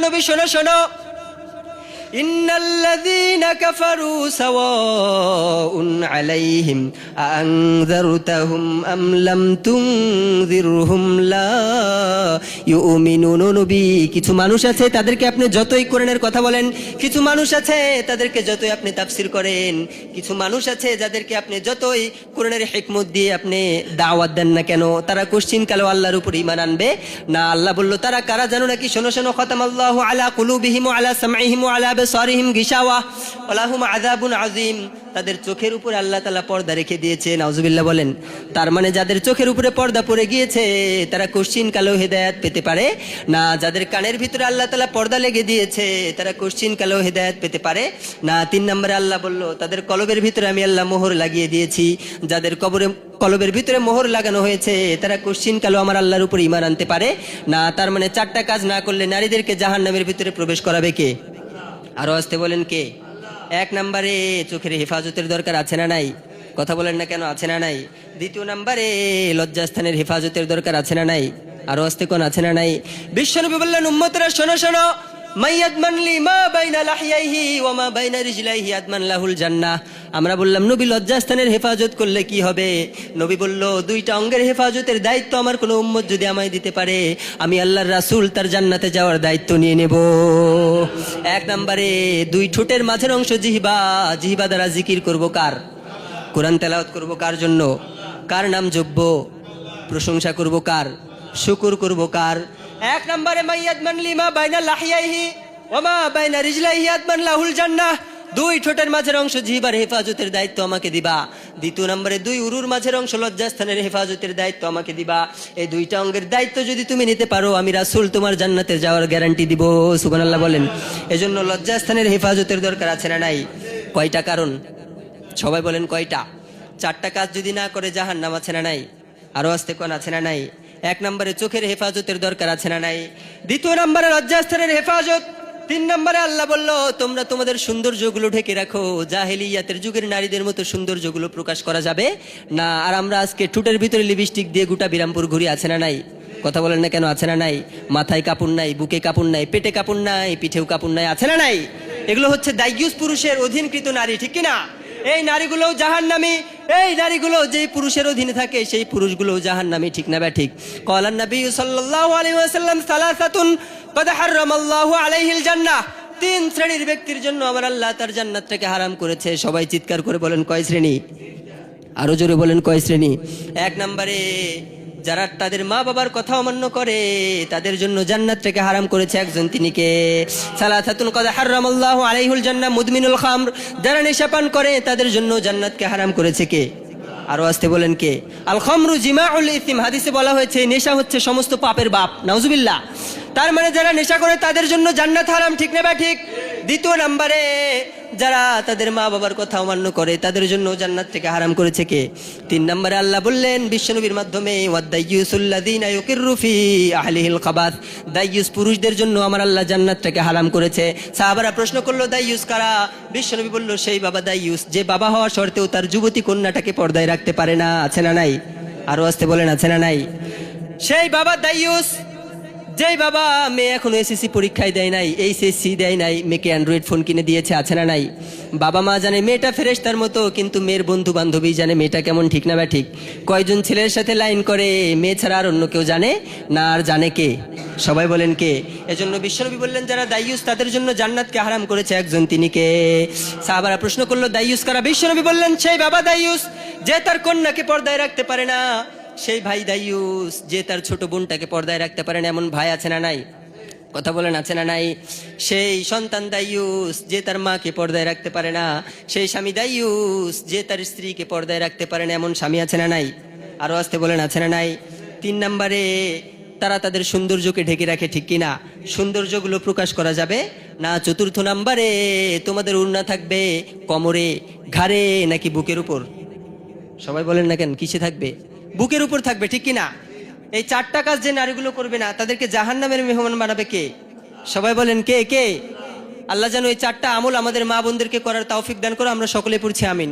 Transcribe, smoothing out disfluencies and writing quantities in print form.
নবী শোনো শোনো, ইন্নাল্লাযীনা কাফারু সাওয়াউন আলাইহিম আনযারতাহুম আম লাম তুনযিরহুম লা ইউমিনুন। নবী, কিছু মানুষ আছে তাদেরকে আপনি যতই কোরআনের কথা বলেন, কিছু মানুষ আছে তাদেরকে যতই আপনি তাফসীর করেন, কিছু মানুষ আছে যাদেরকে আপনি যতই কোরআনের হিকমত দিয়ে আপনি দাওয়াত দেন না কেন, তারা কোশ্চিন কালো আল্লাহর উপর ঈমান আনবে না। আল্লাহ বলল তারা কারা জানো নাকি? শোনো শোনো, খতামাল্লাহু আলা কুলুবিহিম ওয়া আলা সামঈহিম ওয়া আলা আবসারিহিম গিশাওয়া ওয়া লাহুম আযাবুন আযীম। তাদের চোখের উপরে আল্লাহ তাআলা পর্দা রেখে দিয়েছে। নাউজুবিল্লাহ বলেন। তার মানে যাদের চোখের উপরে পর্দা পড়ে গিয়েছে তারা কোশ্চিন কালো হেদায়েত পেতে পারে না। যাদের কানের ভিতরে আল্লাহ তাআলা পর্দা লেগে দিয়েছে তারা কোশ্চিন কালো হেদায়েত পেতে পারে না। 3 নম্বরে আল্লাহ বলল তাদের কলবের ভিতরে আমি আল্লাহ মোহর লাগিয়ে দিয়েছি। যাদের কলবের ভিতরে মোহর লাগানো হয়েছে তারা কোশ্চিন কালো আমার আল্লাহর উপর ঈমান আনতে পারে না। তার মানে 4টা কাজ না করলে নারীদেরকে জাহান্নামের ভিতরে প্রবেশ করাবে কে? আরো আসতে বলেন কে? 1 নম্বরে চোখের হেফাজতের দরকার আছে না নাই? কথা বলেন না কেন, আছে না নাই? 2 নম্বরে লজ্জাস্থানের হেফাজতের দরকার আছে না নাই? আরো আসতে কোন আছে না নাই? বিশ্বনবী বললেন উম্মতরা শোনো শোনো, মাইয়াদমান লি মা বাইনা লাহিয়াইহি ওয়া মা বাইনা রিজলাইহি আদমান লাহুল জান্নাহ। আমরা বললাম নবী লজ্জাস্থানের হেফাজত করলে কি হবে? নবী বলল 2টা অঙ্গের হেফাজতের দায়িত্ব আমার কোনো উম্মত যদি আমায় দিতে পারে, আমি আল্লাহর রাসূল তার জান্নাতে যাওয়ার দায়িত্ব নিয়ে নেব। 1 নম্বরে 2 ঠোঁটের মাঝের অংশ জিহবা, জিহবা দ্বারা জিকির করব কার? কোরআন তেলাওয়াত করব কার জন্য? কার নাম জপব? প্রশংসা করব কার? শুকর করব কার? 1 নম্বরে মাইয়াদমান লি মা বাইনা লাহিয়াইহি ওয়া মা বাইনা রিজলাইহি আদমান লাহুল জান্নাহ। 2 ঠোঁটের মাঝের অংশ জিহবার হেফাজতের দায়িত্ব আমাকে দিবা। 2 নম্বরে 2 উরুর মাঝের অংশ লজ্জাস্থানের হেফাজতের দায়িত্ব আমাকে দিবা। এই 2টা অঙ্গের দায়িত্ব যদি তুমি নিতে পারো, আমি রাসূল তোমার জান্নাতে যাওয়ার গ্যারান্টি দিব। সুবহানাল্লাহ বলেন। এজন্য লজ্জাস্থানের হেফাজতের দরকার আছে না নাই? কয়টা কারণ? সবাই বলেন কয়টা? 4টা কাজ যদি না করে জাহান্নাম আছে না নাই? আরো আসতে কোন আছে না নাই? 1 নম্বরে চোখের হেফাজতের দরকার আছে না নাই? 2 নম্বরে লজ্জাস্থানের হেফাজত। 3 নম্বরে আল্লাহ বলল তোমরা তোমাদের সৌন্দর্যগুলো ঢেকে রাখো। জাহেলিয়াতের যুগের নারীদের মতো সৌন্দর্যগুলো প্রকাশ করা যাবে না। আর আমরা আজকে ঠোঁটের ভিতরে লিপস্টিক দিয়ে গোটা বিরামপুর ঘুরি, আছে না নাই? কথা বলেন না কেন, আছে না নাই? মাথায় কাপড় নাই, বুকে কাপড় নাই, পেটে কাপড় নাই, পিঠেও কাপড় নাই, আছে না নাই? এগুলো হচ্ছে দায়ুস পুরুষের অধীনকৃত নারী, ঠিক কি না? এই নারীগুলো জাহান্নামী। এই নারীগুলো যেই পুরুষের অধীনে থাকে সেই পুরুষগুলো জাহান্নামী, ঠিক না ব্যাঠিক? ক্বালান নবী সাল্লাল্লাহু আলাইহি ওয়াসাল্লাম সালাসাতুন ক্বাদ হারামাল্লাহু আলাইহিল জান্নাহ। 3 শ্রেণীর ব্যক্তির জন্য আমার আল্লাহ তার জান্নাতটাকে হারাম করেছে। সবাই চিৎকার করে বলেন কয় শ্রেণী? আরো জোরে বলেন কয় শ্রেণী? 1 নম্বরে যারা তাদের মা বাবার কথা অমান্য করে তাদের জন্য জান্নাত থেকে হারাম করেছে একজন, তিনি কে? সালাসাতুন ক্বাদ হারামাল্লাহু আলাইহিল জান্নাহ মুদমিনুল খামর। যারা নেশা পান করে তাদের জন্য জান্নাতকে হারাম করেছে কে? আরো আসতে বলেন কে? আল খামরু জিমাউল ইসম। হাদিসে বলা হয়েছে নেশা হচ্ছে সমস্ত পাপের বাপ। নাউজুবিল্লাহ। তার মানে যারা নেশা করে তাদের জন্য জান্নাত হারাম, ঠিক না ঠিক? 2 নম্বরে যারা তাদের মা বাবার কথা অমান্য করে তাদের জন্য জান্নাত থেকে হারাম করেছে কে? 3 নম্বরে আল্লাহ বললেন বিশ্বনবীর মাধ্যমে ওয়াদাইয়ুসুল্লাযীনা ইউকিররু ফি আহলিহিল খাবাস। দাইয়ুস পুরুষদের জন্য আমার আল্লাহ জান্নাত থেকে হারাম করেছে। সাহাবারা প্রশ্ন করলো দাইয়ুস কারা? বিশ্বনবী বলল সেই বাবা দাইয়ুস যে বাবা হওয়া সত্ত্বেও তার যুবতী কন্যাটাকে পর্দায় রাখতে পারে না, আছে না নাই? আরো আসতে বলেন আছে না নাই? সেই বাবা দাইয়ুস যেই বাবা মেয়ে এখনো এসএসসি পরীক্ষায় দেয় নাই, এইচএসসি দেয় নাই, মেয়েকে অ্যান্ড্রয়েড ফোন কিনে দিয়েছে, আছে না নাই? বাবা মা জানে মেয়েটা ফেরেশতার মতো, কিন্তু মেয়ের বন্ধু বান্ধবী জানে মেয়েটা কেমন, ঠিক না ঠিক? কয়জন ছেলের সাথে লাইন করে মেয়ে ছাড়া আর অন্য কেউ জানে না? আর জানে কে? সবাই বলেন কে? এজন্য বিশ্বনবী বললেন যারা দাইয়ুস তাদের জন্য জান্নাতকে হারাম করেছে একজন, তিনি কে? সাহাবারা প্রশ্ন করলো দাইয়ুস কারা? বিশ্বনবী বললেন সেই বাবা দাইয়ুস যে তার কন্যাকে পর্দায় রাখতে পারে না, সেই ভাই দাইয়ুস যে তার ছোট বোনটাকে পর্দায় রাখতে পারে না, এমন ভাই আছে না নাই? কথা বলেন আছে না নাই? সেই সন্তান দাইয়ুস যে তার মাকে পর্দায় রাখতে পারে না, সেই স্বামী দাইয়ুস যে তার স্ত্রীকে পর্দায় রাখতে পারে না, এমন স্বামী আছে না নাই? আরো আসতে বলেন আছে না নাই? 3 নম্বরে তারা তাদের সৌন্দর্যকে ঢেকে রাখে, ঠিক কিনা? সৌন্দর্যগুলো প্রকাশ করা যাবে না। 4 নম্বরে তোমাদের ওড়না থাকবে কোমরে, ঘাড়ে নাকি বুকের উপর? সবাই বলেন না কেন, কিসে থাকবে? বুকের উপর থাকবে, ঠিক কিনা? এই 4টা কাজ যে নারীগুলো করবে না তাদেরকে জাহান্নামের মেহমান বানাবে কে? সবাই বলেন কে কে? আল্লাহ যেন এই 4টা আমল আমাদের মা বোনদেরকে করার তৌফিক দান করো। আমরা সকলে পড়ছি আমিন।